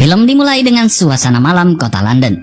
Film dimulai dengan suasana malam kota London.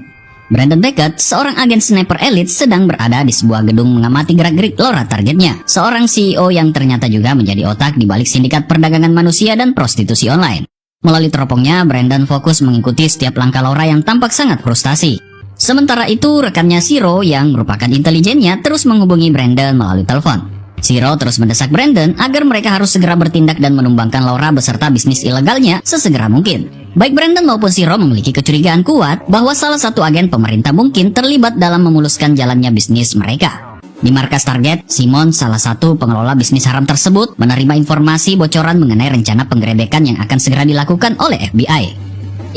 Brandon Beckett, seorang agen sniper elit, sedang berada di sebuah gedung mengamati gerak-gerik Laura targetnya, seorang CEO yang ternyata juga menjadi otak di balik sindikat perdagangan manusia dan prostitusi online. Melalui teropongnya, Brandon fokus mengikuti setiap langkah Laura yang tampak sangat frustasi. Sementara itu, rekannya Shiro yang merupakan intelijennya terus menghubungi Brandon melalui telepon. Shiro terus mendesak Brandon agar mereka harus segera bertindak dan menumbangkan Laura beserta bisnis ilegalnya sesegera mungkin. Baik Brandon maupun Shiro memiliki kecurigaan kuat bahwa salah satu agen pemerintah mungkin terlibat dalam memuluskan jalannya bisnis mereka. Di markas target, Simon, salah satu pengelola bisnis haram tersebut, menerima informasi bocoran mengenai rencana penggerebekan yang akan segera dilakukan oleh FBI.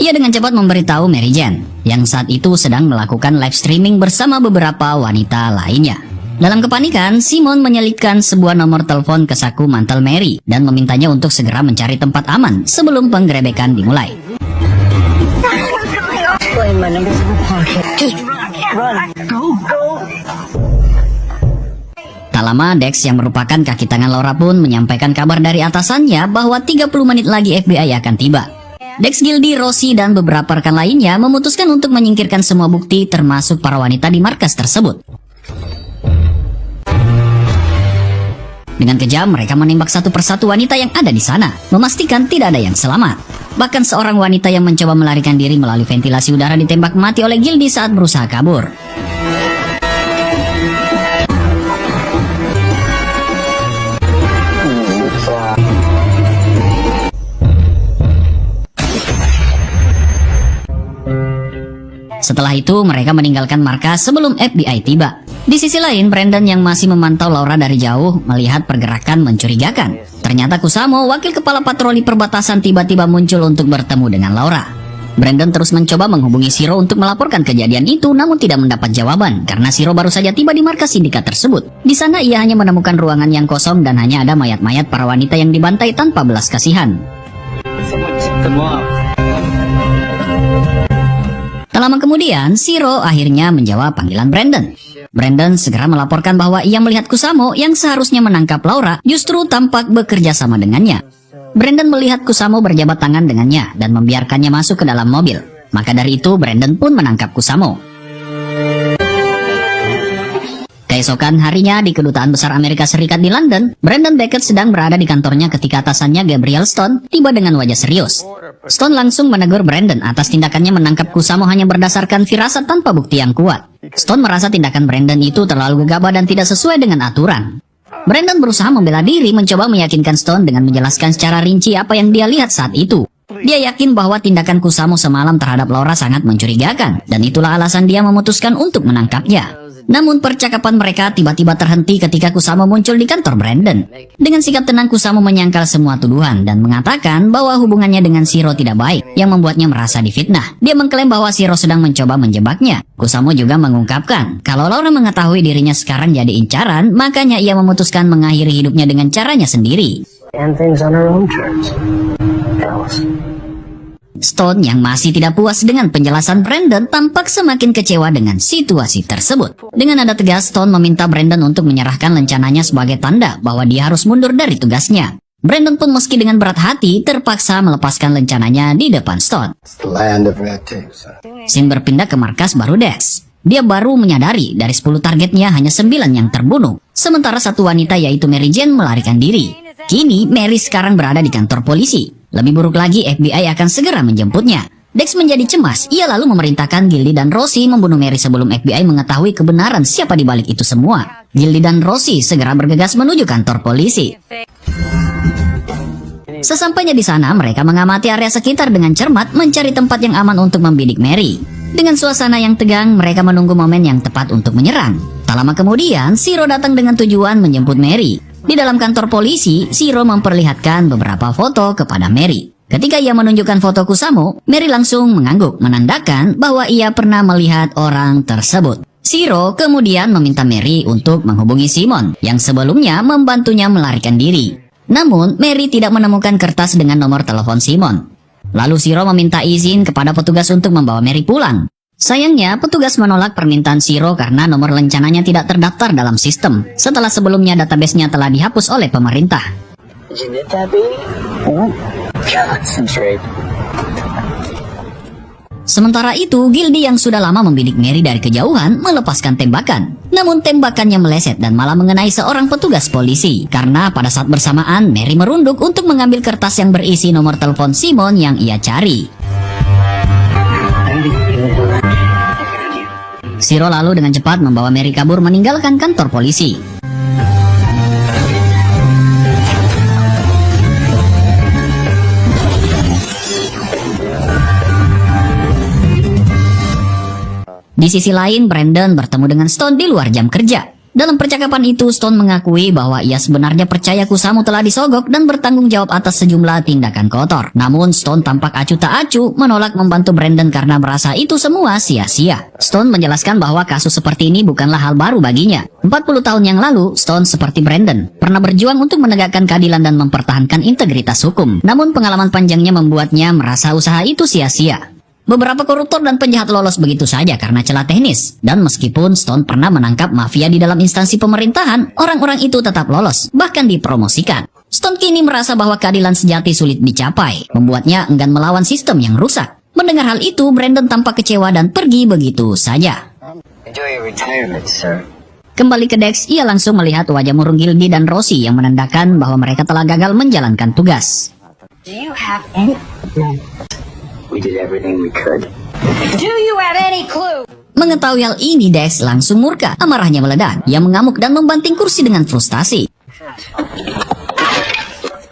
Ia dengan cepat memberitahu Mary Jane, yang saat itu sedang melakukan live streaming bersama beberapa wanita lainnya. Dalam kepanikan, Simon menyelipkan sebuah nomor telepon ke saku mantel Mary dan memintanya untuk segera mencari tempat aman sebelum penggerebekan dimulai. Tak lama, Dex yang merupakan kaki tangan Laura pun menyampaikan kabar dari atasannya bahwa 30 menit lagi FBI akan tiba. Dex, Gildy, Rosie, dan beberapa rekan lainnya memutuskan untuk menyingkirkan semua bukti termasuk para wanita di markas tersebut. Dengan kejam, mereka menembak satu persatu wanita yang ada di sana, memastikan tidak ada yang selamat. Bahkan seorang wanita yang mencoba melarikan diri melalui ventilasi udara ditembak mati oleh Gildy saat berusaha kabur. Setelah itu, mereka meninggalkan markas sebelum FBI tiba. Di sisi lain, Brandon yang masih memantau Laura dari jauh melihat pergerakan mencurigakan. Ternyata Kusamo, wakil kepala patroli perbatasan, tiba-tiba muncul untuk bertemu dengan Laura. Brandon terus mencoba menghubungi Shiro untuk melaporkan kejadian itu, namun tidak mendapat jawaban karena Shiro baru saja tiba di markas sindikat tersebut. Di sana ia hanya menemukan ruangan yang kosong dan hanya ada mayat-mayat para wanita yang dibantai tanpa belas kasihan. Tak lama kemudian, Shiro akhirnya menjawab panggilan Brandon. Brandon segera melaporkan bahwa ia melihat Kusamo yang seharusnya menangkap Laura justru tampak bekerja sama dengannya. Brandon melihat Kusamo berjabat tangan dengannya dan membiarkannya masuk ke dalam mobil. Maka dari itu, Brandon pun menangkap Kusamo. Keesokan harinya di Kedutaan Besar Amerika Serikat di London, Brandon Beckett sedang berada di kantornya ketika atasannya Gabriel Stone tiba dengan wajah serius. Stone langsung menegur Brandon atas tindakannya menangkap Kusamo hanya berdasarkan firasat tanpa bukti yang kuat. Stone merasa tindakan Brandon itu terlalu gegabah dan tidak sesuai dengan aturan. Brandon berusaha membela diri mencoba meyakinkan Stone dengan menjelaskan secara rinci apa yang dia lihat saat itu. Dia yakin bahwa tindakan Kusamo semalam terhadap Laura sangat mencurigakan, dan itulah alasan dia memutuskan untuk menangkapnya. Namun percakapan mereka tiba-tiba terhenti ketika Kusamo muncul di kantor Brandon. Dengan sikap tenang, Kusamo menyangkal semua tuduhan dan mengatakan bahwa hubungannya dengan Shiro tidak baik, yang membuatnya merasa difitnah. Dia mengklaim bahwa Shiro sedang mencoba menjebaknya. Kusamo juga mengungkapkan kalau Laura mengetahui dirinya sekarang jadi incaran, makanya ia memutuskan mengakhiri hidupnya dengan caranya sendiri. Stone yang masih tidak puas dengan penjelasan Brandon tampak semakin kecewa dengan situasi tersebut. Dengan nada tegas, Stone meminta Brandon untuk menyerahkan rencananya sebagai tanda bahwa dia harus mundur dari tugasnya. Brandon pun meski dengan berat hati terpaksa melepaskan rencananya di depan Stone. Scene berpindah ke markas baru Dex. Dia baru menyadari dari 10 targetnya hanya 9 yang terbunuh, sementara satu wanita yaitu Mary Jane melarikan diri. Kini Mary sekarang berada di kantor polisi. Lebih buruk lagi, FBI akan segera menjemputnya. Dex menjadi cemas. Ia lalu memerintahkan Gildy dan Rosie membunuh Mary sebelum FBI mengetahui kebenaran siapa di balik itu semua. Gildy dan Rosie segera bergegas menuju kantor polisi. Sesampainya di sana, mereka mengamati area sekitar dengan cermat, mencari tempat yang aman untuk membidik Mary. Dengan suasana yang tegang, mereka menunggu momen yang tepat untuk menyerang. Tak lama kemudian, Shiro datang dengan tujuan menjemput Mary. Di dalam kantor polisi, Shiro memperlihatkan beberapa foto kepada Mary. Ketika ia menunjukkan foto Kusamo, Mary langsung mengangguk, menandakan bahwa ia pernah melihat orang tersebut. Shiro kemudian meminta Mary untuk menghubungi Simon, yang sebelumnya membantunya melarikan diri. Namun, Mary tidak menemukan kertas dengan nomor telepon Simon. Lalu Shiro meminta izin kepada petugas untuk membawa Mary pulang. Sayangnya, petugas menolak permintaan Shiro karena nomor rencananya tidak terdaftar dalam sistem, setelah sebelumnya database-nya telah dihapus oleh pemerintah. Sementara itu, Gildy yang sudah lama membidik Mary dari kejauhan melepaskan tembakan. Namun tembakannya meleset dan malah mengenai seorang petugas polisi. Karena pada saat bersamaan, Mary merunduk untuk mengambil kertas yang berisi nomor telepon Simon yang ia cari. Shiro lalu dengan cepat membawa Mary kabur meninggalkan kantor polisi. Di sisi lain, Brandon bertemu dengan Stone di luar jam kerja. Dalam percakapan itu, Stone mengakui bahwa ia sebenarnya percaya Kusamo telah disogok dan bertanggung jawab atas sejumlah tindakan kotor. Namun, Stone tampak acuh tak acuh menolak membantu Brandon karena merasa itu semua sia-sia. Stone menjelaskan bahwa kasus seperti ini bukanlah hal baru baginya. 40 tahun yang lalu, Stone seperti Brandon pernah berjuang untuk menegakkan keadilan dan mempertahankan integritas hukum. Namun, pengalaman panjangnya membuatnya merasa usaha itu sia-sia. Beberapa koruptor dan penjahat lolos begitu saja karena celah teknis. Dan meskipun Stone pernah menangkap mafia di dalam instansi pemerintahan, orang-orang itu tetap lolos, bahkan dipromosikan. Stone kini merasa bahwa keadilan sejati sulit dicapai, membuatnya enggan melawan sistem yang rusak. Mendengar hal itu, Brandon tampak kecewa dan pergi begitu saja. Enjoy your retirement, sir. Kembali ke Dex, ia langsung melihat wajah murung Gildy dan Rosie yang menandakan bahwa mereka telah gagal menjalankan tugas. Do you have any? No. We did everything we could. Do you have any clue? Mengetahui hal ini, Dex langsung murka. Amarahnya meledak. Ia mengamuk dan membanting kursi dengan frustasi.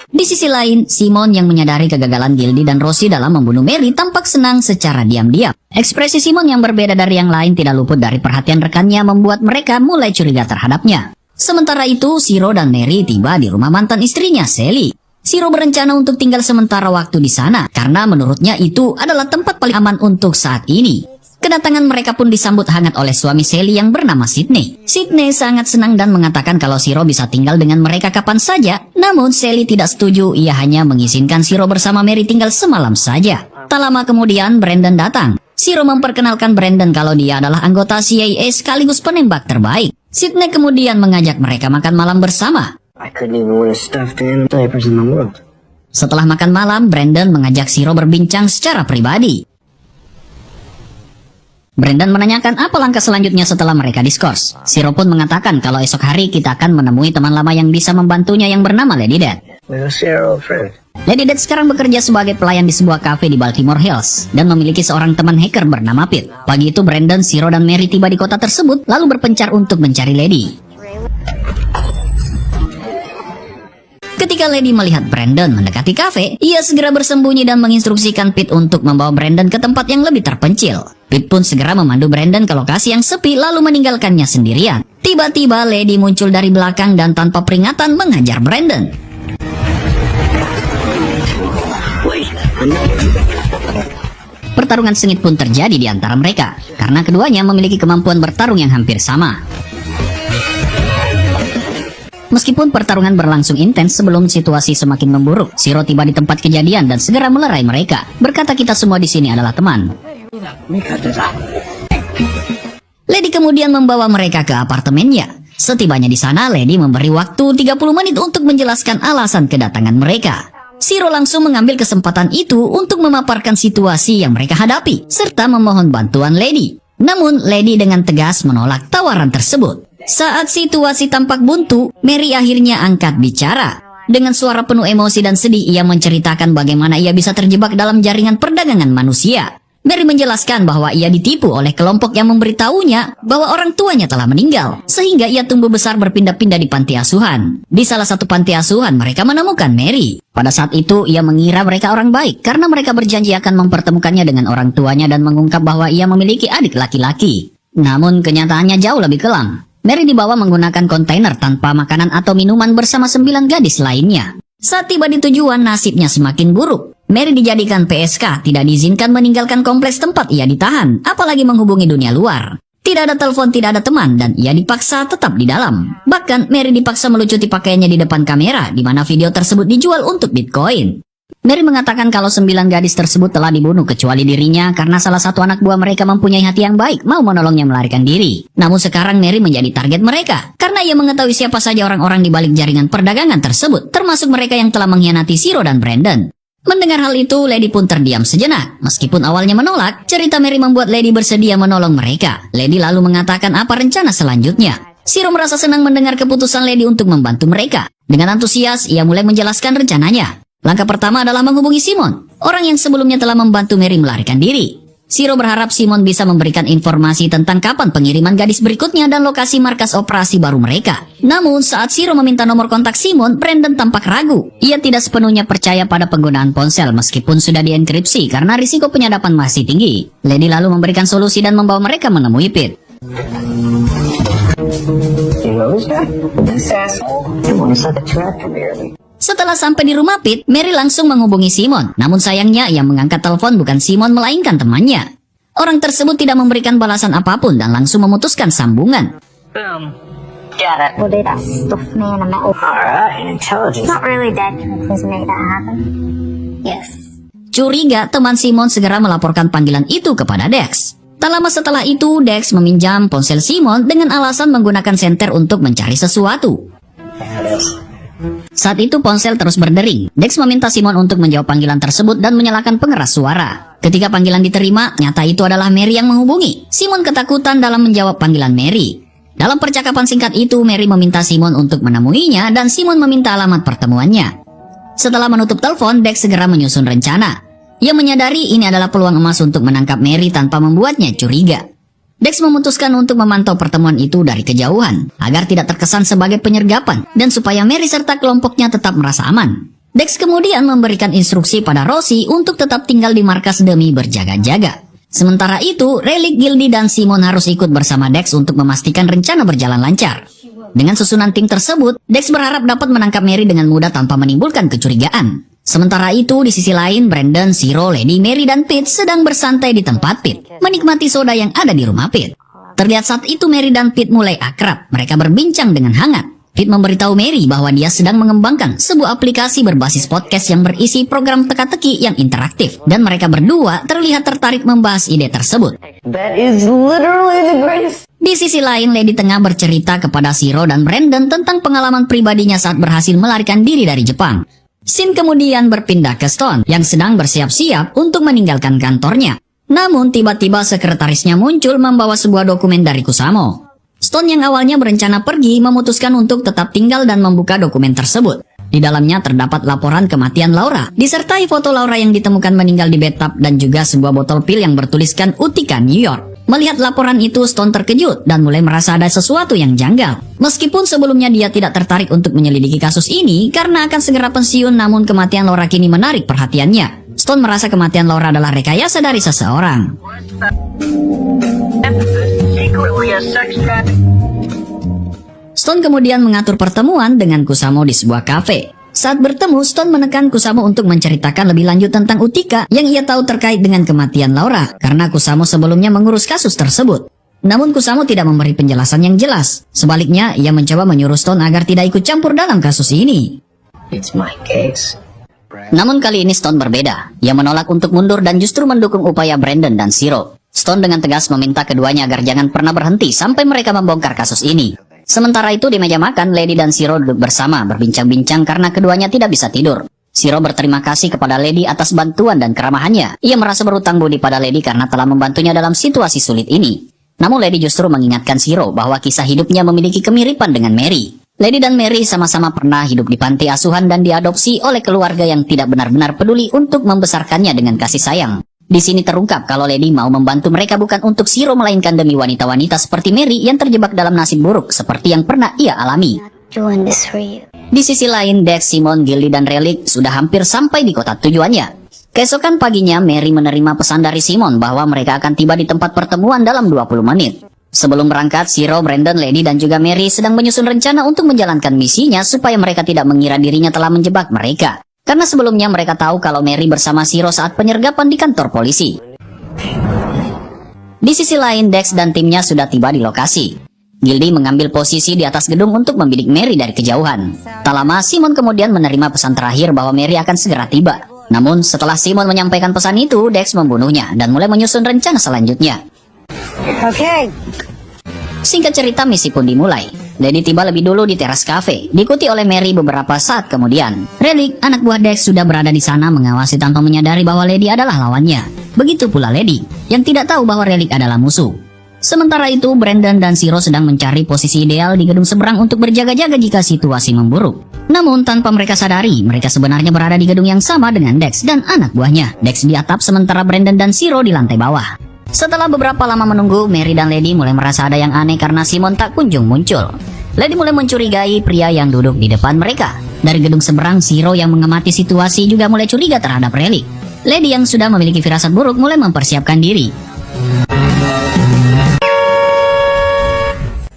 Di sisi lain, Simon yang menyadari kegagalan Gildy dan Rosie dalam membunuh Mary tampak senang secara diam-diam. Ekspresi Simon yang berbeda dari yang lain tidak luput dari perhatian rekannya membuat mereka mulai curiga terhadapnya. Sementara itu, Shiro dan Mary tiba di rumah mantan istrinya, Sally. Shiro berencana untuk tinggal sementara waktu di sana karena menurutnya itu adalah tempat paling aman untuk saat ini. Kedatangan mereka pun disambut hangat oleh suami Sally yang bernama Sydney. Sydney sangat senang dan mengatakan kalau Shiro bisa tinggal dengan mereka kapan saja. Namun Sally tidak setuju, ia hanya mengizinkan Shiro bersama Mary tinggal semalam saja. Tak lama kemudian Brandon datang. Shiro memperkenalkan Brandon kalau dia adalah anggota CIA sekaligus penembak terbaik. Sydney kemudian mengajak mereka makan malam bersama. I couldn't even wear stuffed animal diapers in the world. Setelah makan malam, Brandon mengajak Shiro berbincang secara pribadi. Brandon menanyakan apa langkah selanjutnya setelah mereka diskors. Shiro pun mengatakan kalau esok hari kita akan menemui teman lama yang bisa membantunya yang bernama Lady Death. We'll see our old friend. Lady Death sekarang bekerja sebagai pelayan di sebuah kafe di Baltimore Hills dan memiliki seorang teman hacker bernama Pete. Pagi itu Brandon, Shiro, dan Mary tiba di kota tersebut lalu berpencar untuk mencari Lady. Ketika Lady melihat Brandon mendekati kafe, ia segera bersembunyi dan menginstruksikan Pete untuk membawa Brandon ke tempat yang lebih terpencil. Pete pun segera memandu Brandon ke lokasi yang sepi lalu meninggalkannya sendirian. Tiba-tiba Lady muncul dari belakang dan tanpa peringatan menghajar Brandon. Pertarungan sengit pun terjadi di antara mereka, karena keduanya memiliki kemampuan bertarung yang hampir sama. Meskipun pertarungan berlangsung intens sebelum situasi semakin memburuk, Shiro tiba di tempat kejadian dan segera melerai mereka. Berkata kita semua di sini adalah teman. Lady kemudian membawa mereka ke apartemennya. Setibanya di sana, Lady memberi waktu 30 menit untuk menjelaskan alasan kedatangan mereka. Shiro langsung mengambil kesempatan itu untuk memaparkan situasi yang mereka hadapi, serta memohon bantuan Lady. Namun, Lady dengan tegas menolak tawaran tersebut. Saat situasi tampak buntu, Mary akhirnya angkat bicara. Dengan suara penuh emosi dan sedih, ia menceritakan bagaimana ia bisa terjebak dalam jaringan perdagangan manusia. Mary menjelaskan bahwa ia ditipu oleh kelompok yang memberitahunya bahwa orang tuanya telah meninggal, sehingga ia tumbuh besar berpindah-pindah di panti asuhan. Di salah satu panti asuhan, mereka menemukan Mary. Pada saat itu, ia mengira mereka orang baik karena mereka berjanji akan mempertemukannya dengan orang tuanya dan mengungkap bahwa ia memiliki adik laki-laki. Namun, kenyataannya jauh lebih kelam. Mary dibawa menggunakan kontainer tanpa makanan atau minuman bersama 9 gadis lainnya. Saat tiba di tujuan, nasibnya semakin buruk. Mary dijadikan PSK, tidak diizinkan meninggalkan kompleks tempat ia ditahan, apalagi menghubungi dunia luar. Tidak ada telepon, tidak ada teman, dan ia dipaksa tetap di dalam. Bahkan, Mary dipaksa melucuti pakaiannya di depan kamera, di mana video tersebut dijual untuk Bitcoin. Mary mengatakan kalau 9 gadis tersebut telah dibunuh kecuali dirinya karena salah satu anak buah mereka mempunyai hati yang baik mau menolongnya melarikan diri. Namun sekarang Mary menjadi target mereka karena ia mengetahui siapa saja orang-orang di balik jaringan perdagangan tersebut, termasuk mereka yang telah mengkhianati Shiro dan Brandon. Mendengar hal itu, Lady pun terdiam sejenak. Meskipun awalnya menolak, cerita Mary membuat Lady bersedia menolong mereka. Lady lalu mengatakan apa rencana selanjutnya. Shiro merasa senang mendengar keputusan Lady untuk membantu mereka. Dengan antusias, ia mulai menjelaskan rencananya. Langkah pertama adalah menghubungi Simon, orang yang sebelumnya telah membantu Mary melarikan diri. Shiro berharap Simon bisa memberikan informasi tentang kapan pengiriman gadis berikutnya dan lokasi markas operasi baru mereka. Namun, saat Shiro meminta nomor kontak Simon, Brandon tampak ragu. Ia tidak sepenuhnya percaya pada penggunaan ponsel meskipun sudah dienkripsi karena risiko penyadapan masih tinggi. Lady lalu memberikan solusi dan membawa mereka menemui Pete. Setelah sampai di rumah Pete, Mary langsung menghubungi Simon. Namun sayangnya yang mengangkat telepon bukan Simon melainkan temannya. Orang tersebut tidak memberikan balasan apapun dan langsung memutuskan sambungan. Boom. Got it. Well, they that stuff me in a metal. Alright, intelligence. Not really dead. Can you please make that happen? Yes. Curiga, teman Simon segera melaporkan panggilan itu kepada Dex. Tak lama setelah itu, Dex meminjam ponsel Simon dengan alasan menggunakan senter untuk mencari sesuatu. There it is. Saat itu ponsel terus berdering. Dex meminta Simon untuk menjawab panggilan tersebut dan menyalakan pengeras suara. Ketika panggilan diterima, nyata itu adalah Mary yang menghubungi. Simon ketakutan dalam menjawab panggilan Mary. Dalam percakapan singkat itu, Mary meminta Simon untuk menemuinya dan Simon meminta alamat pertemuannya. Setelah menutup telepon, Dex segera menyusun rencana. Ia menyadari ini adalah peluang emas untuk menangkap Mary tanpa membuatnya curiga. Dex memutuskan untuk memantau pertemuan itu dari kejauhan, agar tidak terkesan sebagai penyergapan, dan supaya Mary serta kelompoknya tetap merasa aman. Dex kemudian memberikan instruksi pada Rosie untuk tetap tinggal di markas demi berjaga-jaga. Sementara itu, Relic, Gildy, dan Simon harus ikut bersama Dex untuk memastikan rencana berjalan lancar. Dengan susunan tim tersebut, Dex berharap dapat menangkap Mary dengan mudah tanpa menimbulkan kecurigaan. Sementara itu, di sisi lain, Brandon, Shiro, Lady, Mary, dan Pete sedang bersantai di tempat Pete, menikmati soda yang ada di rumah Pete. Terlihat saat itu Mary dan Pete mulai akrab. Mereka berbincang dengan hangat. Pete memberitahu Mary bahwa dia sedang mengembangkan sebuah aplikasi berbasis podcast yang berisi program teka-teki yang interaktif. Dan mereka berdua terlihat tertarik membahas ide tersebut. That is literally the greatest. Di sisi lain, Lady tengah bercerita kepada Shiro dan Brandon tentang pengalaman pribadinya saat berhasil melarikan diri dari Jepang. Scene kemudian berpindah ke Stone yang sedang bersiap-siap untuk meninggalkan kantornya. Namun tiba-tiba sekretarisnya muncul membawa sebuah dokumen dari Kusamo. Stone yang awalnya berencana pergi memutuskan untuk tetap tinggal dan membuka dokumen tersebut. Di dalamnya terdapat laporan kematian Laura, disertai foto Laura yang ditemukan meninggal di bathtub dan juga sebuah botol pil yang bertuliskan Utica, New York. Melihat laporan itu, Stone terkejut dan mulai merasa ada sesuatu yang janggal. Meskipun sebelumnya dia tidak tertarik untuk menyelidiki kasus ini karena akan segera pensiun, namun kematian Laura kini menarik perhatiannya. Stone merasa kematian Laura adalah rekayasa dari seseorang. Stone kemudian mengatur pertemuan dengan Kusamo di sebuah kafe. Saat bertemu, Stone menekan Kusamo untuk menceritakan lebih lanjut tentang Utica yang ia tahu terkait dengan kematian Laura, karena Kusamo sebelumnya mengurus kasus tersebut. Namun Kusamo tidak memberi penjelasan yang jelas. Sebaliknya, ia mencoba menyuruh Stone agar tidak ikut campur dalam kasus ini. It's my case. Namun kali ini Stone berbeda. Ia menolak untuk mundur dan justru mendukung upaya Brandon dan Shiro. Stone dengan tegas meminta keduanya agar jangan pernah berhenti sampai mereka membongkar kasus ini. Sementara itu di meja makan, Lady dan Shiro duduk bersama berbincang-bincang karena keduanya tidak bisa tidur. Shiro berterima kasih kepada Lady atas bantuan dan keramahannya. Ia merasa berutang budi pada Lady karena telah membantunya dalam situasi sulit ini. Namun Lady justru mengingatkan Shiro bahwa kisah hidupnya memiliki kemiripan dengan Mary. Lady dan Mary sama-sama pernah hidup di panti asuhan dan diadopsi oleh keluarga yang tidak benar-benar peduli untuk membesarkannya dengan kasih sayang. Di sini terungkap kalau Lady mau membantu mereka bukan untuk Shiro melainkan demi wanita-wanita seperti Mary yang terjebak dalam nasib buruk seperti yang pernah ia alami. Doing this for you. Di sisi lain, Dex, Simon, Gildy, dan Relic sudah hampir sampai di kota tujuannya. Keesokan paginya, Mary menerima pesan dari Simon bahwa mereka akan tiba di tempat pertemuan dalam 20 menit. Sebelum berangkat, Shiro, Brandon, Lady, dan juga Mary sedang menyusun rencana untuk menjalankan misinya supaya mereka tidak mengira dirinya telah menjebak mereka. Karena sebelumnya mereka tahu kalau Mary bersama Shiro saat penyergapan di kantor polisi. Di sisi lain, Dex dan timnya sudah tiba di lokasi. Gildy mengambil posisi di atas gedung untuk membidik Mary dari kejauhan. Tak lama, Simon kemudian menerima pesan terakhir bahwa Mary akan segera tiba. Namun, setelah Simon menyampaikan pesan itu, Dex membunuhnya dan mulai menyusun rencana selanjutnya. Okay. Singkat cerita, misi pun dimulai. Lady tiba lebih dulu di teras kafe, diikuti oleh Mary beberapa saat kemudian. Relic, anak buah Dex, sudah berada di sana mengawasi tanpa menyadari bahwa Lady adalah lawannya. Begitu pula Lady, yang tidak tahu bahwa Relic adalah musuh. Sementara itu, Brandon dan Zero sedang mencari posisi ideal di gedung seberang untuk berjaga-jaga jika situasi memburuk. Namun, tanpa mereka sadari, mereka sebenarnya berada di gedung yang sama dengan Dex dan anak buahnya. Dex di atap, sementara Brandon dan Zero di lantai bawah. Setelah beberapa lama menunggu, Mary dan Lady mulai merasa ada yang aneh karena Simon tak kunjung muncul. Lady mulai mencurigai pria yang duduk di depan mereka. Dari gedung seberang, Zero yang mengamati situasi juga mulai curiga terhadap Relic. Lady yang sudah memiliki firasat buruk mulai mempersiapkan diri.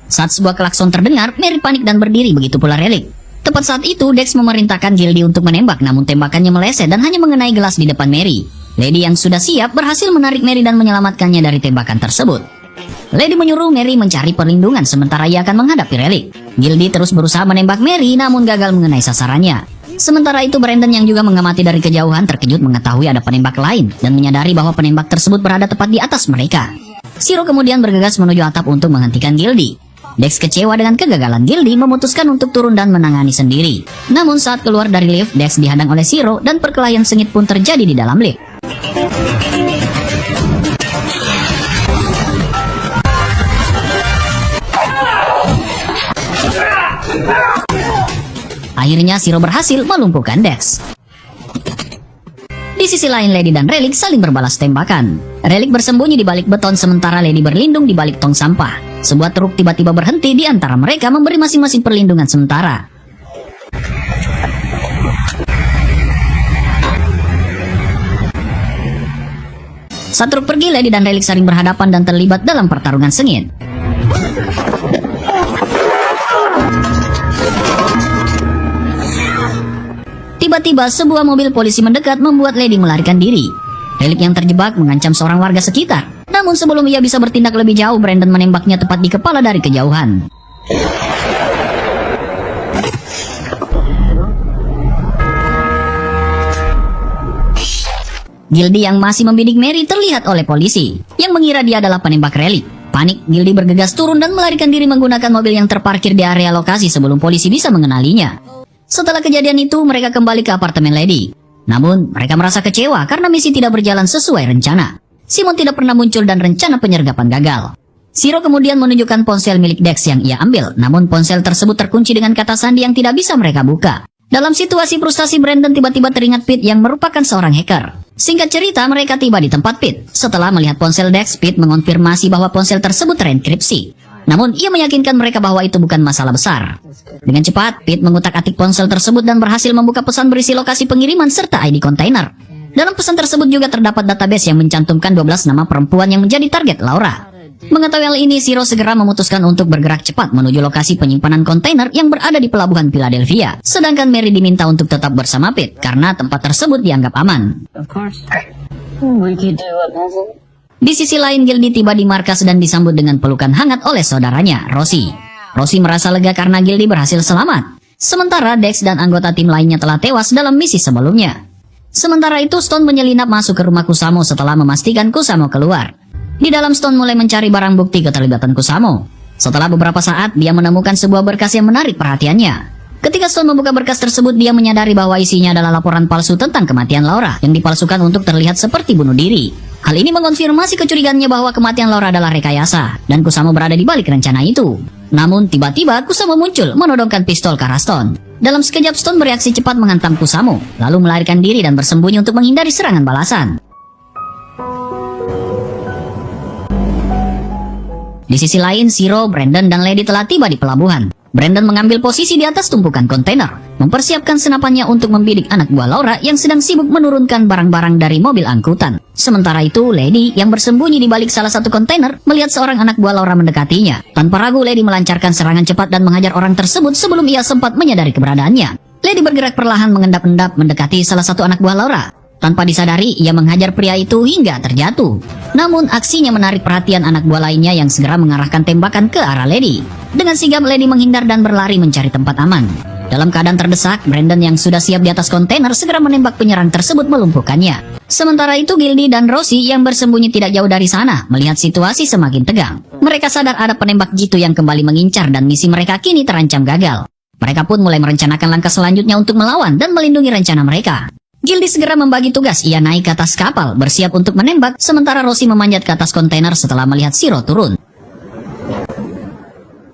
Saat sebuah klakson terdengar, Mary panik dan berdiri, begitu pula Relic. Tepat saat itu, Dex memerintahkan Gildy untuk menembak, namun tembakannya meleset dan hanya mengenai gelas di depan Mary. Lady yang sudah siap berhasil menarik Mary dan menyelamatkannya dari tembakan tersebut. Lady menyuruh Mary mencari perlindungan sementara ia akan menghadapi Relic. Gildy terus berusaha menembak Mary namun gagal mengenai sasarannya. Sementara itu, Brandon yang juga mengamati dari kejauhan terkejut mengetahui ada penembak lain dan menyadari bahwa penembak tersebut berada tepat di atas mereka. Zero kemudian bergegas menuju atap untuk menghentikan Gildy. Dex kecewa dengan kegagalan Gildy memutuskan untuk turun dan menangani sendiri. Namun saat keluar dari lift, Dex dihadang oleh Zero dan perkelahian sengit pun terjadi di dalam lift. Akhirnya Zero berhasil melumpuhkan Dex. Di sisi lain, Lady dan Relic saling berbalas tembakan. Relic bersembunyi di balik beton sementara Lady berlindung di balik tong sampah. Sebuah truk tiba-tiba berhenti di antara mereka memberi masing-masing perlindungan sementara. Saat truk pergi, Lady dan Relic saling berhadapan dan terlibat dalam pertarungan sengit. Tiba-tiba sebuah mobil polisi mendekat membuat Lady melarikan diri. Relic yang terjebak mengancam seorang warga sekitar. Namun sebelum ia bisa bertindak lebih jauh, Brandon menembaknya tepat di kepala dari kejauhan. Gildy yang masih membidik Mary terlihat oleh polisi, yang mengira dia adalah penembak Relic. Panik, Gildy bergegas turun dan melarikan diri menggunakan mobil yang terparkir di area lokasi sebelum polisi bisa mengenalinya. Setelah kejadian itu, mereka kembali ke apartemen Lady. Namun, mereka merasa kecewa karena misi tidak berjalan sesuai rencana. Simon tidak pernah muncul dan rencana penyergapan gagal. Zero kemudian menunjukkan ponsel milik Dex yang ia ambil, namun ponsel tersebut terkunci dengan kata sandi yang tidak bisa mereka buka. Dalam situasi frustasi, Brandon tiba-tiba teringat Pete yang merupakan seorang hacker. Singkat cerita, mereka tiba di tempat Pete. Setelah melihat ponsel Dex, Pete mengonfirmasi bahwa ponsel tersebut terenkripsi. Namun, ia meyakinkan mereka bahwa itu bukan masalah besar. Dengan cepat, Pete mengutak-atik ponsel tersebut dan berhasil membuka pesan berisi lokasi pengiriman serta ID kontainer. Dalam pesan tersebut juga terdapat database yang mencantumkan 12 nama perempuan yang menjadi target Laura. Mengetahui hal ini, Zero segera memutuskan untuk bergerak cepat menuju lokasi penyimpanan kontainer yang berada di pelabuhan Philadelphia. Sedangkan Mary diminta untuk tetap bersama Pete karena tempat tersebut dianggap aman. Of course. We could do a puzzle. Di sisi lain, Gildy tiba di markas dan disambut dengan pelukan hangat oleh saudaranya, Rosie. Rosie merasa lega karena Gildy berhasil selamat. Sementara Dex dan anggota tim lainnya telah tewas dalam misi sebelumnya. Sementara itu, Stone menyelinap masuk ke rumah Kusamo setelah memastikan Kusamo keluar. Di dalam, Stone mulai mencari barang bukti keterlibatan Kusamo. Setelah beberapa saat, dia menemukan sebuah berkas yang menarik perhatiannya. Ketika Stone membuka berkas tersebut, dia menyadari bahwa isinya adalah laporan palsu tentang kematian Laura yang dipalsukan untuk terlihat seperti bunuh diri. Hal ini mengonfirmasi kecurigaannya bahwa kematian Laura adalah rekayasa, dan Kusamo berada di balik rencana itu. Namun, tiba-tiba Kusamo muncul menodongkan pistol ke arah Stone. Dalam sekejap, Stone bereaksi cepat menghantam Kusamo, lalu melarikan diri dan bersembunyi untuk menghindari serangan balasan. Di sisi lain, Zero, Brandon, dan Lady telah tiba di pelabuhan. Brandon mengambil posisi di atas tumpukan kontainer, mempersiapkan senapannya untuk membidik anak buah Laura yang sedang sibuk menurunkan barang-barang dari mobil angkutan. Sementara itu, Lady yang bersembunyi di balik salah satu kontainer melihat seorang anak buah Laura mendekatinya. Tanpa ragu, Lady melancarkan serangan cepat dan menghajar orang tersebut sebelum ia sempat menyadari keberadaannya. Lady bergerak perlahan mengendap-endap mendekati salah satu anak buah Laura. Tanpa disadari, ia menghajar pria itu hingga terjatuh. Namun, aksinya menarik perhatian anak buah lainnya yang segera mengarahkan tembakan ke arah Lady. Dengan sigap, Lady menghindar dan berlari mencari tempat aman. Dalam keadaan terdesak, Brandon yang sudah siap di atas kontainer segera menembak penyerang tersebut melumpuhkannya. Sementara itu Gildy dan Rosie yang bersembunyi tidak jauh dari sana melihat situasi semakin tegang. Mereka sadar ada penembak jitu yang kembali mengincar dan misi mereka kini terancam gagal. Mereka pun mulai merencanakan langkah selanjutnya untuk melawan dan melindungi rencana mereka. Gildy segera membagi tugas, ia naik ke atas kapal bersiap untuk menembak, sementara Rosie memanjat ke atas kontainer setelah melihat Shiro turun.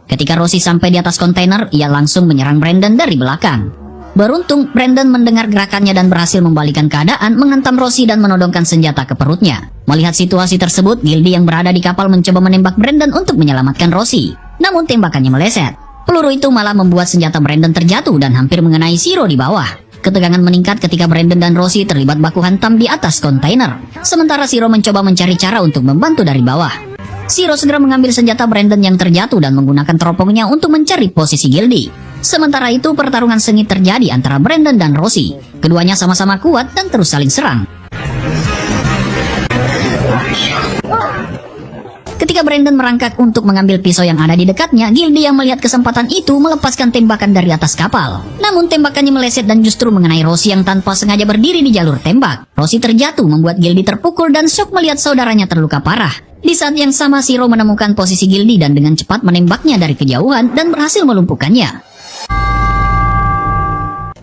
Ketika Rosie sampai di atas kontainer, ia langsung menyerang Brandon dari belakang. Beruntung, Brandon mendengar gerakannya dan berhasil membalikan keadaan, menghantam Rosie dan menodongkan senjata ke perutnya. Melihat situasi tersebut, Gildy yang berada di kapal mencoba menembak Brandon untuk menyelamatkan Rosie. Namun tembakannya meleset. Peluru itu malah membuat senjata Brandon terjatuh dan hampir mengenai Shiro di bawah. Ketegangan meningkat ketika Brandon dan Rosie terlibat baku hantam di atas kontainer. Sementara Shiro mencoba mencari cara untuk membantu dari bawah. Shiro segera mengambil senjata Brandon yang terjatuh dan menggunakan teropongnya untuk mencari posisi Gildy. Sementara itu pertarungan sengit terjadi antara Brandon dan Rosie. Keduanya sama-sama kuat dan terus saling serang. Ketika Brandon merangkak untuk mengambil pisau yang ada di dekatnya, Gildy yang melihat kesempatan itu melepaskan tembakan dari atas kapal. Namun tembakannya meleset dan justru mengenai Rosie yang tanpa sengaja berdiri di jalur tembak. Rosie terjatuh membuat Gildy terpukul dan syok melihat saudaranya terluka parah. Di saat yang sama Shiro menemukan posisi Gildy dan dengan cepat menembaknya dari kejauhan dan berhasil melumpuhkannya.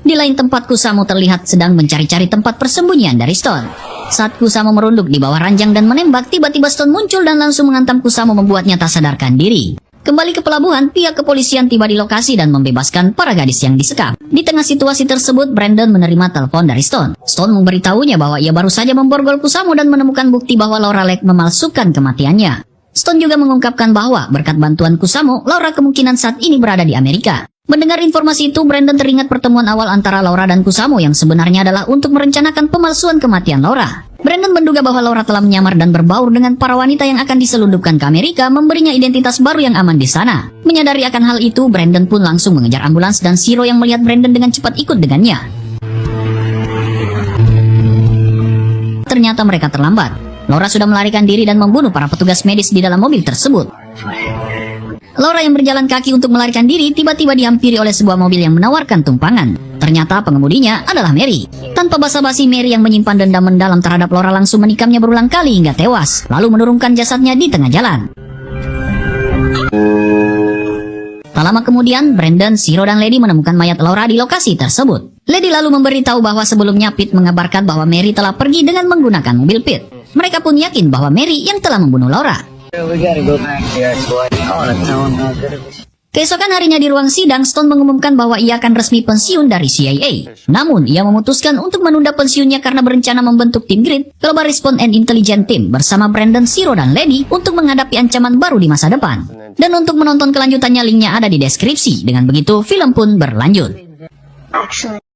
Di lain tempat Kusamo terlihat sedang mencari-cari tempat persembunyian dari Stone. Saat Kusamo merunduk di bawah ranjang dan menembak, tiba-tiba Stone muncul dan langsung menghantam Kusamo membuatnya tak sadarkan diri. Kembali ke pelabuhan, pihak kepolisian tiba di lokasi dan membebaskan para gadis yang disekap. Di tengah situasi tersebut, Brandon menerima telepon dari Stone. Stone memberitahunya bahwa ia baru saja memborgol Kusamo dan menemukan bukti bahwa Laura Lake memalsukan kematiannya. Stone juga mengungkapkan bahwa berkat bantuan Kusamo, Laura kemungkinan saat ini berada di Amerika. Mendengar informasi itu, Brandon teringat pertemuan awal antara Laura dan Kusamo yang sebenarnya adalah untuk merencanakan pemalsuan kematian Laura. Brandon menduga bahwa Laura telah menyamar dan berbaur dengan para wanita yang akan diselundupkan ke Amerika, memberinya identitas baru yang aman di sana. Menyadari akan hal itu, Brandon pun langsung mengejar ambulans dan Shiro yang melihat Brandon dengan cepat ikut dengannya. Ternyata mereka terlambat. Laura sudah melarikan diri dan membunuh para petugas medis di dalam mobil tersebut. Laura yang berjalan kaki untuk melarikan diri tiba-tiba dihampiri oleh sebuah mobil yang menawarkan tumpangan. Ternyata pengemudinya adalah Mary. Tanpa basa-basi, Mary yang menyimpan dendam mendalam terhadap Laura langsung menikamnya berulang kali hingga tewas, lalu menurunkan jasadnya di tengah jalan. Tak lama kemudian, Brandon, Shiro, dan Lady menemukan mayat Laura di lokasi tersebut. Lady lalu memberitahu bahwa sebelumnya Pete mengabarkan bahwa Mary telah pergi dengan menggunakan mobil Pete. Mereka pun yakin bahwa Mary yang telah membunuh Laura. Keesokan harinya di ruang sidang, Stone mengumumkan bahwa ia akan resmi pensiun dari CIA. Namun, ia memutuskan untuk menunda pensiunnya karena berencana membentuk tim GRID, Global Response and Intelligence Team, bersama Brandon, Shiro, dan Lady untuk menghadapi ancaman baru di masa depan. Dan untuk menonton kelanjutannya, linknya ada di deskripsi. Dengan begitu, film pun berlanjut. Actually.